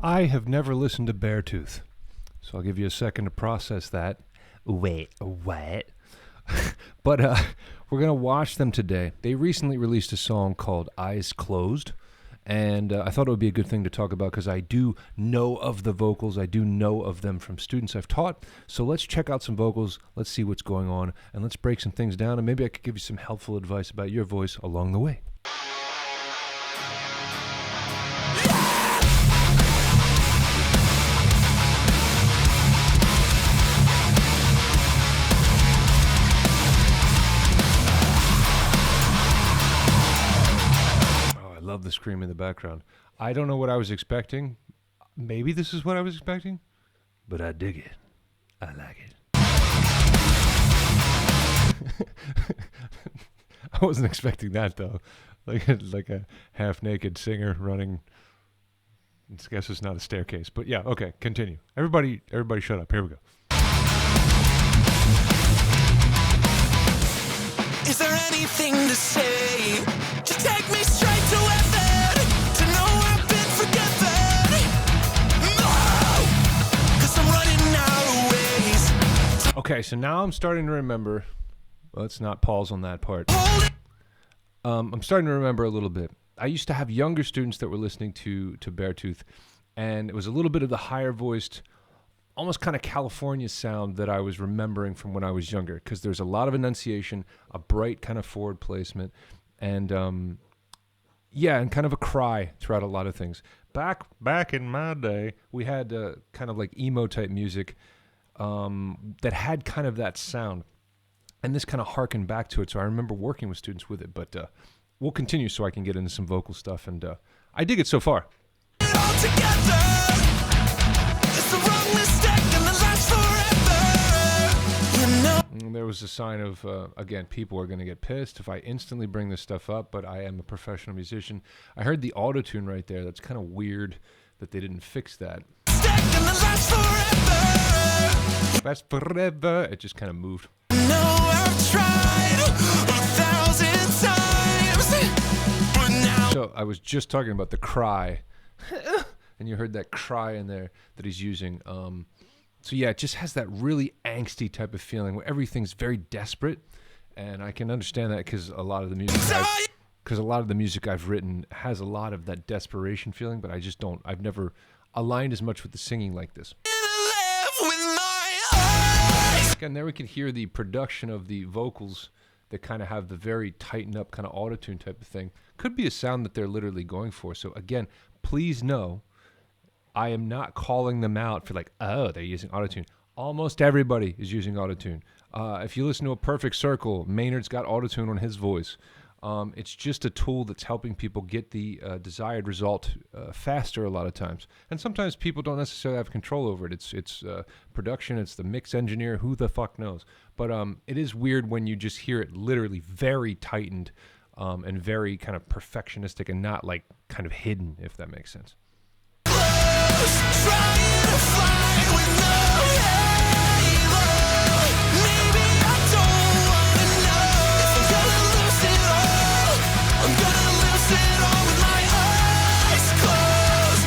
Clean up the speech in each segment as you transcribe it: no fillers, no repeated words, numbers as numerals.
I have never listened to Beartooth, so I'll give you a second to process that. Wait, what? But we're going to watch them today. They recently released a song called Eyes Closed, and I thought it would be a good thing to talk about because I do know of the vocals. I do know of them from students I've taught. So let's check out some vocals, let's see what's going on, and let's break some things down, and maybe I could give you some helpful advice about your voice along the way. Love the scream in the background. I don't know what I was expecting. Maybe this is what I was expecting, but I dig it. I like it. I wasn't expecting that though. Like a half-naked singer running. I guess it's not a staircase, but yeah. Okay, continue. Everybody, shut up. Here we go. Is there anything to say? Just take me straight to heaven, to know I've been forgiven. No, 'cause I'm running out of ways. Okay, so now I'm starting to remember. Let's not pause on that part. I'm starting to remember a little bit. I used to have younger students that were listening to Beartooth, and it was a little bit of the higher voiced, almost kind of California sound that I was remembering from when I was younger, because there's a lot of enunciation, a bright kind of forward placement, and and kind of a cry throughout a lot of things. Back in my day, we had kind of like emo type music that had kind of that sound, and this kind of harkened back to it. So I remember working with students with it, but we'll continue so I can get into some vocal stuff, and I dig it so far. All together, it's the wrong mistake and the last forever. You know. And there was a sign of, again, people are going to get pissed if I instantly bring this stuff up, but I am a professional musician. I heard the auto-tune right there. That's kind of weird that they didn't fix that. That's forever. It just kind of moved. No, I've tried 1,000 times, but now. So I was just talking about the cry, and you heard that cry in there that he's using. So yeah, it just has that really angsty type of feeling where everything's very desperate, and I can understand that because a lot of the music I've written has a lot of that desperation feeling, but I just don't. I've never aligned as much with the singing like this. Again, there we can hear the production of the vocals that kind of have the very tightened up kind of auto-tune type of thing. Could be a sound that they're literally going for. So again, please know, I am not calling them out for like, oh, they're using autotune. Almost everybody is using autotune. If you listen to A Perfect Circle, Maynard's got autotune on his voice. It's just a tool that's helping people get the desired result faster a lot of times. And sometimes people don't necessarily have control over it. It's production, it's the mix engineer, who the fuck knows. But it is weird when you just hear it literally very tightened and very kind of perfectionistic and not like kind of hidden, if that makes sense. Trying to fly with no halo. Maybe I don't wanna know if I'm gonna lose it all. I'm gonna lose it all with my eyes closed.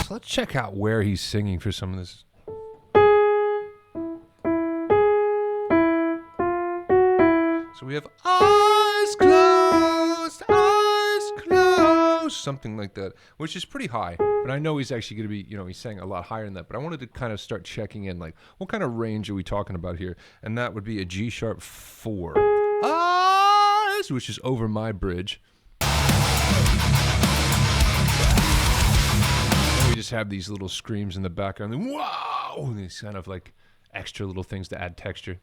So let's check out where he's singing for some of this. So we have eyes closed, something like that, which is pretty high. But I know he's actually going to be, he's saying a lot higher than that. But I wanted to kind of start checking in, like, what kind of range are we talking about here? And that would be a G sharp 4. Eyes, which is over my bridge. And we just have these little screams in the background. And whoa! These kind of like extra little things to add texture.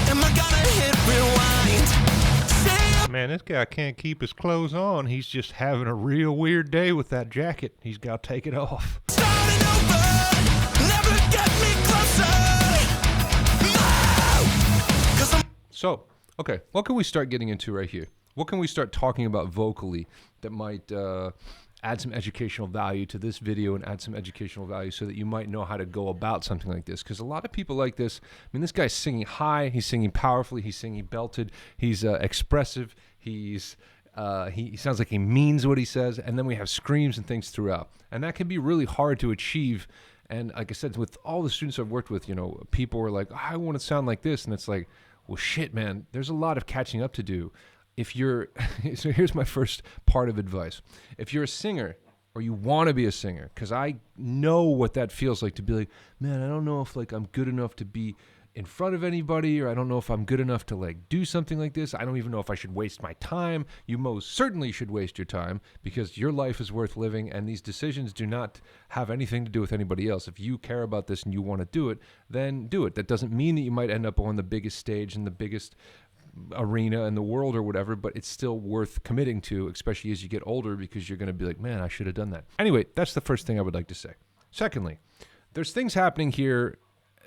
Am I gonna hit rewind? Man, this guy can't keep his clothes on. He's just having a real weird day with that jacket. He's got to take it off. Starting over, never get me closer. No, 'cause I'm. So, okay, what can we start getting into right here? What can we start talking about vocally that might add some educational value to this video and add some educational value so that you might know how to go about something like this. Because a lot of people like this, I mean, this guy's singing high, he's singing powerfully, he's singing belted, he's expressive, he sounds like he means what he says, and then we have screams and things throughout. And that can be really hard to achieve. And like I said, with all the students I've worked with, people are like, I want to sound like this. And it's like, well, shit, man, there's a lot of catching up to do. So here's my first part of advice. If you're a singer or you want to be a singer, because I know what that feels like to be like, man, I don't know if I'm good enough to be in front of anybody, or I don't know if I'm good enough to do something like this. I don't even know if I should waste my time. You most certainly should waste your time, because your life is worth living, and these decisions do not have anything to do with anybody else. If you care about this and you want to do it, then do it. That doesn't mean that you might end up on the biggest stage and the biggest arena in the world or whatever, but it's still worth committing to, especially as you get older, because you're going to be like, man, I should have done that. Anyway, that's the first thing I would like to say. Secondly, there's things happening here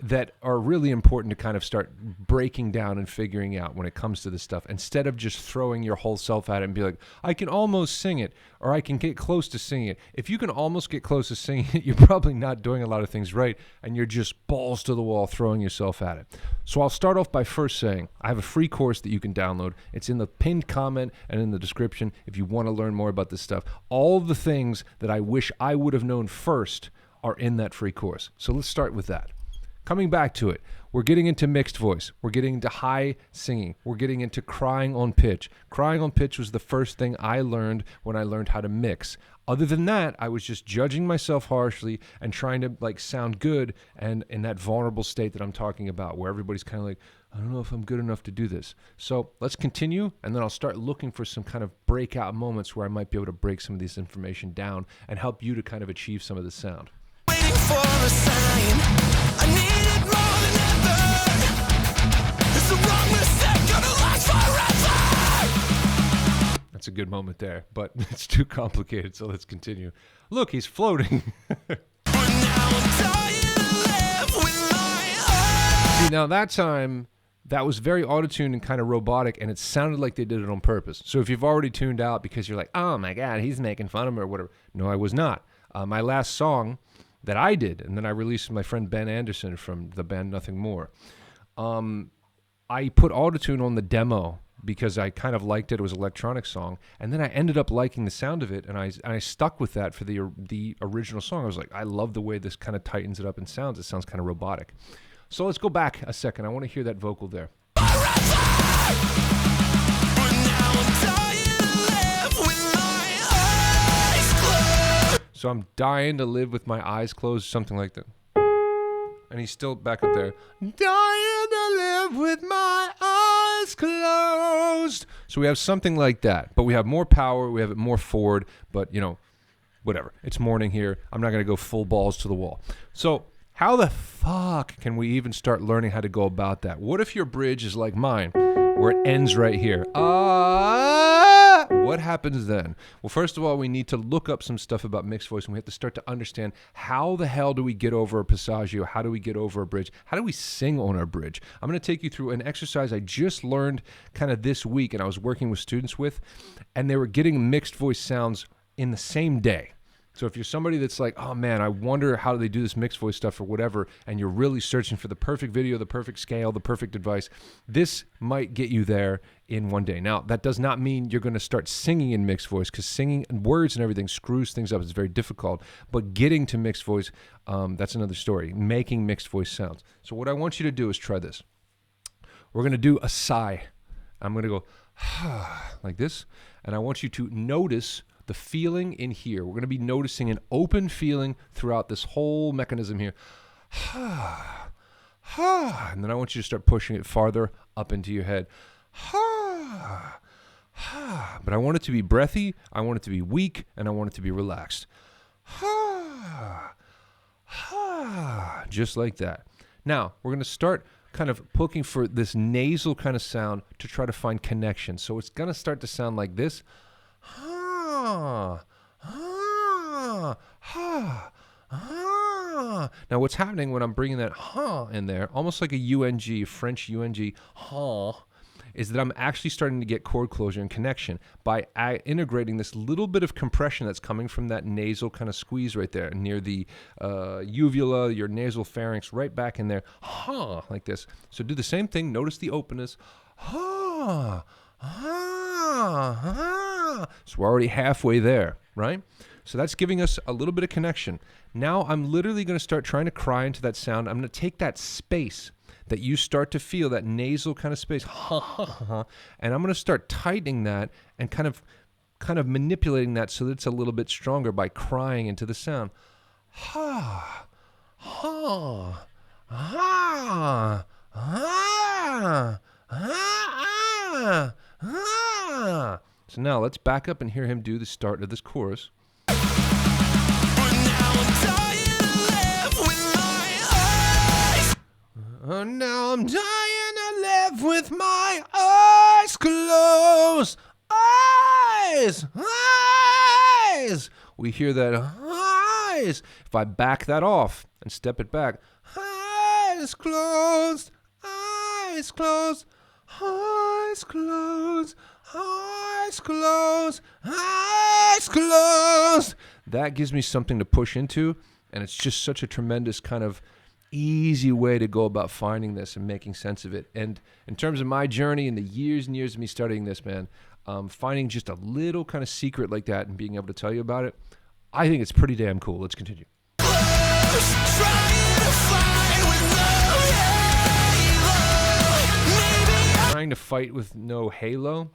that are really important to kind of start breaking down and figuring out when it comes to this stuff, instead of just throwing your whole self at it and be like, I can almost sing it, or I can get close to singing it. If you can almost get close to singing it, you're probably not doing a lot of things right, and you're just balls to the wall throwing yourself at it. So I'll start off by first saying, I have a free course that you can download. It's in the pinned comment and in the description if you want to learn more about this stuff. All the things that I wish I would have known first are in that free course. So let's start with that. Coming back to it, we're getting into mixed voice. We're getting into high singing. We're getting into crying on pitch. Crying on pitch was the first thing I learned when I learned how to mix. Other than that, I was just judging myself harshly and trying to sound good, and in that vulnerable state that I'm talking about, where everybody's kind of like, I don't know if I'm good enough to do this. So let's continue, and then I'll start looking for some kind of breakout moments where I might be able to break some of this information down and help you to kind of achieve some of the sound. Waiting for a sign. I need it more than ever. It's the wrong mistake, gonna last forever. That's a good moment there, but it's too complicated, so let's continue. Look, he's floating. But now I'm tired to live with my eyes. See, now that time, that was very auto-tuned and kind of robotic, and it sounded like they did it on purpose. So if you've already tuned out because you're like, oh my God, he's making fun of me or whatever. No, I was not. My last song that I did, and then I released with my friend Ben Anderson from the band Nothing More. I put autotune on the demo because I kind of liked it. It was an electronic song, and then I ended up liking the sound of it, and I stuck with that for the original song. I was like, I love the way this kind of tightens it up and sounds. It sounds kind of robotic. So let's go back a second. I want to hear that vocal there. But now I'm tired to live with my eyes closed. So I'm dying to live with my eyes closed, something like that. And he's still back up there. Dying to live with my eyes closed. So we have something like that, but we have more power. We have it more forward, but whatever. It's morning here. I'm not going to go full balls to the wall. So how the fuck can we even start learning how to go about that? What if your bridge is like mine, where it ends right here? What happens then? Well, first of all, we need to look up some stuff about mixed voice, and we have to start to understand how the hell do we get over a passaggio? How do we get over a bridge? How do we sing on our bridge? I'm going to take you through an exercise I just learned kind of this week, and I was working with students with, and they were getting mixed voice sounds in the same day. So if you're somebody that's like, oh man, I wonder how they do this mixed voice stuff or whatever, and you're really searching for the perfect video, the perfect scale, the perfect advice, this might get you there in one day. Now, that does not mean you're going to start singing in mixed voice, because singing and words and everything screws things up. It's very difficult. But getting to mixed voice, that's another story. Making mixed voice sounds. So what I want you to do is try this. We're going to do a sigh. I'm going to go like this, and I want you to notice the feeling in here. We're going to be noticing an open feeling throughout this whole mechanism here. And then I want you to start pushing it farther up into your head. But I want it to be breathy, I want it to be weak, and I want it to be relaxed. Just like that. Now, we're going to start kind of looking for this nasal kind of sound to try to find connection. So it's going to start to sound like this. Now what's happening when I'm bringing that in there, almost like a UNG, French UNG, is that I'm actually starting to get chord closure and connection by integrating this little bit of compression that's coming from that nasal kind of squeeze right there near the uvula, your nasal pharynx, right back in there, like this. So do the same thing. Notice the openness. So we're already halfway there, right? So that's giving us a little bit of connection. Now I'm literally going to start trying to cry into that sound. I'm going to take that space that you start to feel, that nasal kind of space, and I'm going to start tightening that and kind of manipulating that so that it's a little bit stronger by crying into the sound. Ha, ha, ha, ha, ha, ha. So now let's back up and hear him do the start of this chorus. Now I'm dying to live with my eyes closed. Eyes, eyes. We hear that eyes. If I back that off and step it back, eyes closed, eyes closed, eyes closed, eyes closed, eyes closed. That gives me something to push into, and it's just such a tremendous kind of easy way to go about finding this and making sense of it. And in terms of my journey and the years and years of me studying this, man, finding just a little kind of secret like that and being able to tell you about it, I think it's pretty damn cool. Let's continue. Trying to fight with no halo.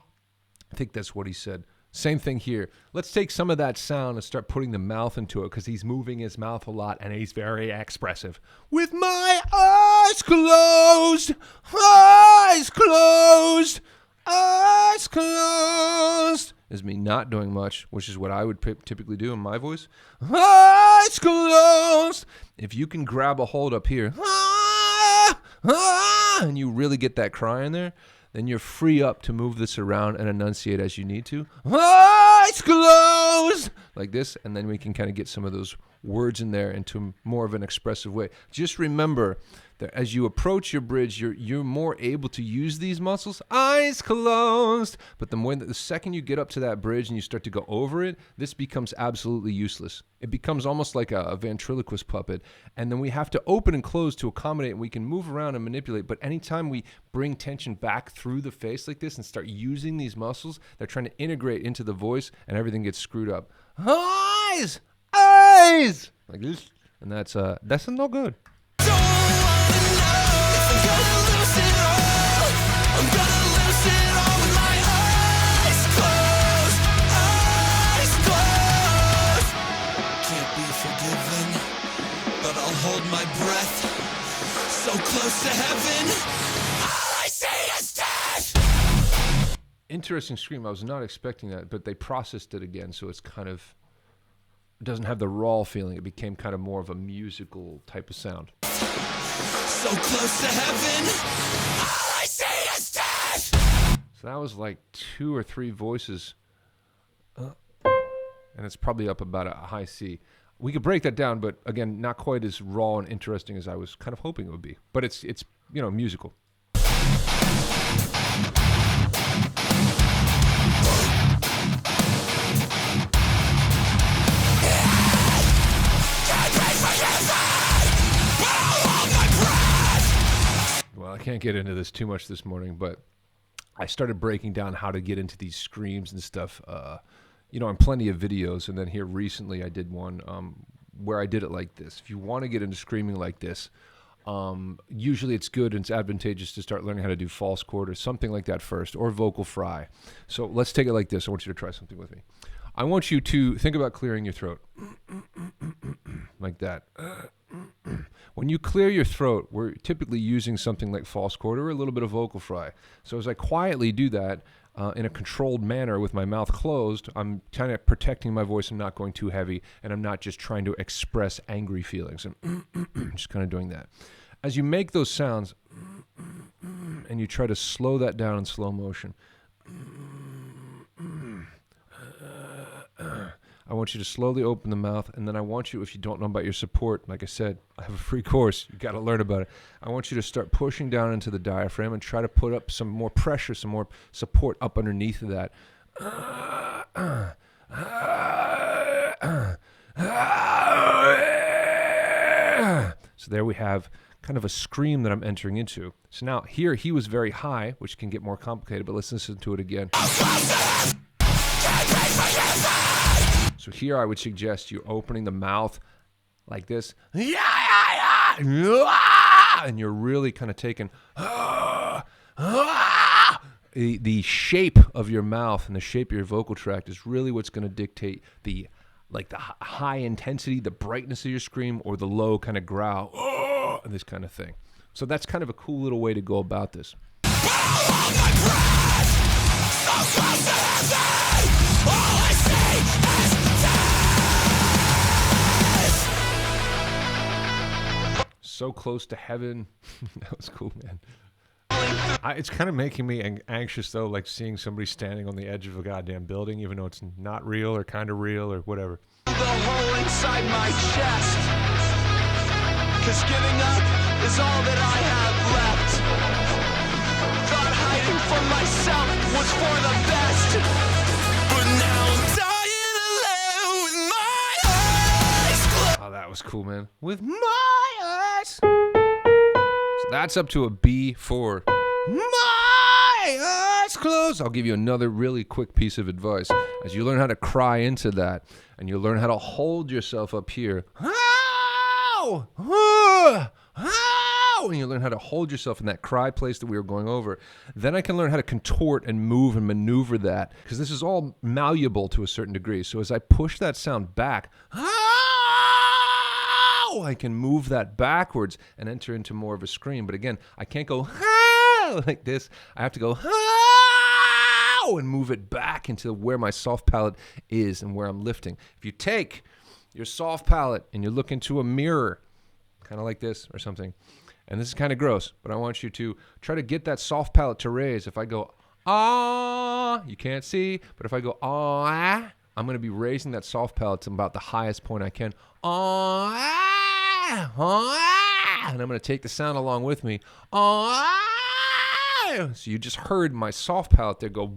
I think that's what he said. Same thing here. Let's take some of that sound and start putting the mouth into it because he's moving his mouth a lot and he's very expressive. With my eyes closed, eyes closed, eyes closed. Is me not doing much, which is what I would typically do in my voice. Eyes closed. If you can grab a hold up here, and you really get that cry in there, then you're free up to move this around and enunciate as you need to. Eyes closed! Like this, and then we can kind of get some of those words in there into more of an expressive way. Just remember that as you approach your bridge, you're more able to use these muscles. Eyes closed! But the second you get up to that bridge and you start to go over it, this becomes absolutely useless. It becomes almost like a ventriloquist puppet. And then we have to open and close to accommodate, and we can move around and manipulate. But anytime we bring tension back through the face like this and start using these muscles, they're trying to integrate into the voice, and everything gets screwed up. Eyes! Eyes! Like this. And that's no good. Hold my breath, so close to heaven, all I see is death. Interesting scream. I was not expecting that, but they processed it again, so it's kind of, it doesn't have the raw feeling. It became kind of more of a musical type of sound. So close to heaven, all I see is death. So that was like 2 or 3 voices, and it's probably up about a high C. We could break that down, but again, not quite as raw and interesting as I was kind of hoping it would be. But it's musical. Well, I can't get into this too much this morning, but I started breaking down how to get into these screams and stuff. On plenty of videos, and then here recently I did one where I did it like this. If you want to get into screaming like this, usually it's good and it's advantageous to start learning how to do false chord or something like that first, or vocal fry. So let's take it like this. I want you to try something with me. I want you to think about clearing your throat. Like that. When you clear your throat, we're typically using something like false chord or a little bit of vocal fry. So as I quietly do that, in a controlled manner with my mouth closed, I'm kind of protecting my voice. I'm not going too heavy, and I'm not just trying to express angry feelings. I'm just kind of doing that. As you make those sounds, and you try to slow that down in slow motion, I want you to slowly open the mouth, and then I want you, if you don't know about your support, like I said, I have a free course. You got to learn about it. I want you to start pushing down into the diaphragm and try to put up some more pressure, some more support up underneath of that. So there we have kind of a scream that I'm entering into. So now here he was very high, which can get more complicated, but let's listen to it again. So here I would suggest you opening the mouth like this. And you're really kind of taking the shape of your mouth and the shape of your vocal tract is really what's going to dictate the high intensity, the brightness of your scream, or the low kind of growl, and this kind of thing. So that's kind of a cool little way to go about this. So close to heaven. That was cool, man. It's kind of making me anxious, though, like seeing somebody standing on the edge of a goddamn building, even though it's not real or kind of real or whatever. The hole inside my chest, 'cause giving up is all that I have left. Thought hiding from myself was for the best, but now I'm dying alone with my eyes closed. Oh, that was cool, man. With my eyes. So that's up to a B for my eyes closed. I'll give you another really quick piece of advice. As you learn how to cry into that, and you learn how to hold yourself up here. Ow! Ow! And you learn how to hold yourself in that cry place that we were going over. Then I can learn how to contort and move and maneuver that, because this is all malleable to a certain degree. So as I push that sound back, I can move that backwards and enter into more of a scream. But again, I can't go like this. I have to go and move it back into where my soft palate is and where I'm lifting. If you take your soft palate and you look into a mirror, kind of like this or something, and this is kind of gross, but I want you to try to get that soft palate to raise. If I go, you can't see, but if I go, I'm going to be raising that soft palate to about the highest point I can. And I'm going to take the sound along with me. So you just heard my soft palate there go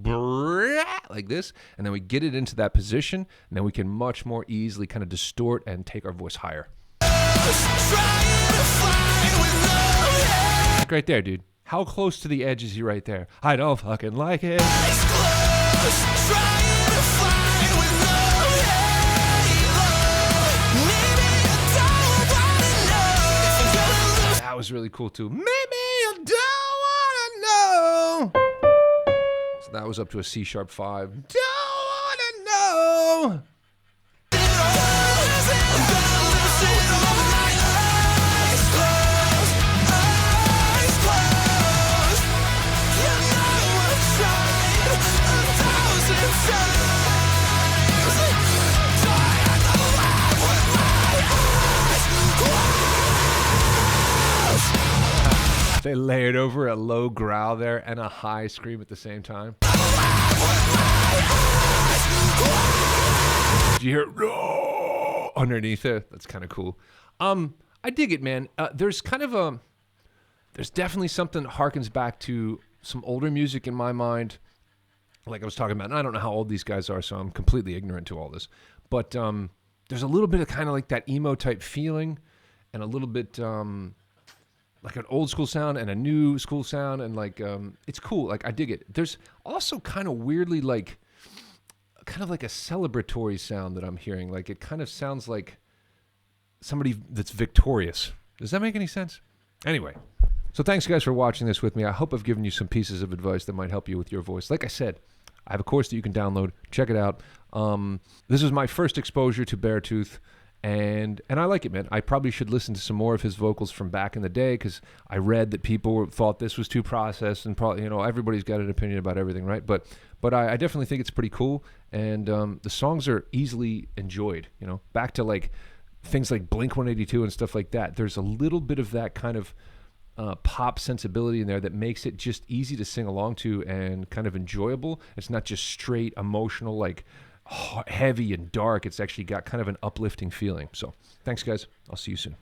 like this, and then we get it into that position, and then we can much more easily kind of distort and take our voice higher. Right there, dude. How close to the edge is he right there? I don't fucking like it. That was really cool too. Maybe you don't wanna know. So that was up to a C sharp 5. Don't wanna know. They layered over a low growl there and a high scream at the same time. Did you hear underneath it? That's kind of cool. I dig it, man. There's definitely something that harkens back to some older music in my mind. Like I was talking about, and I don't know how old these guys are, so I'm completely ignorant to all this. But there's a little bit of kind of like that emo type feeling, and a little bit like an old school sound and a new school sound, and like it's cool. Like I dig it. There's also kind of weirdly like a celebratory sound that I'm hearing. Like it kind of sounds like somebody that's victorious. Does that make any sense? Anyway, so thanks guys for watching this with me. I hope I've given you some pieces of advice that might help you with your voice. Like I said, I have a course that you can download. Check it out. This is my first exposure to Beartooth. And I like it, man. I probably should listen to some more of his vocals from back in the day, because I read that people thought this was too processed, and probably, everybody's got an opinion about everything, right? But I definitely think it's pretty cool, and the songs are easily enjoyed. Back to like things like Blink-182 and stuff like that. There's a little bit of that kind of pop sensibility in there that makes it just easy to sing along to and kind of enjoyable. It's not just straight emotional like heavy and dark. It's actually got kind of an uplifting feeling. So thanks, guys. I'll see you soon.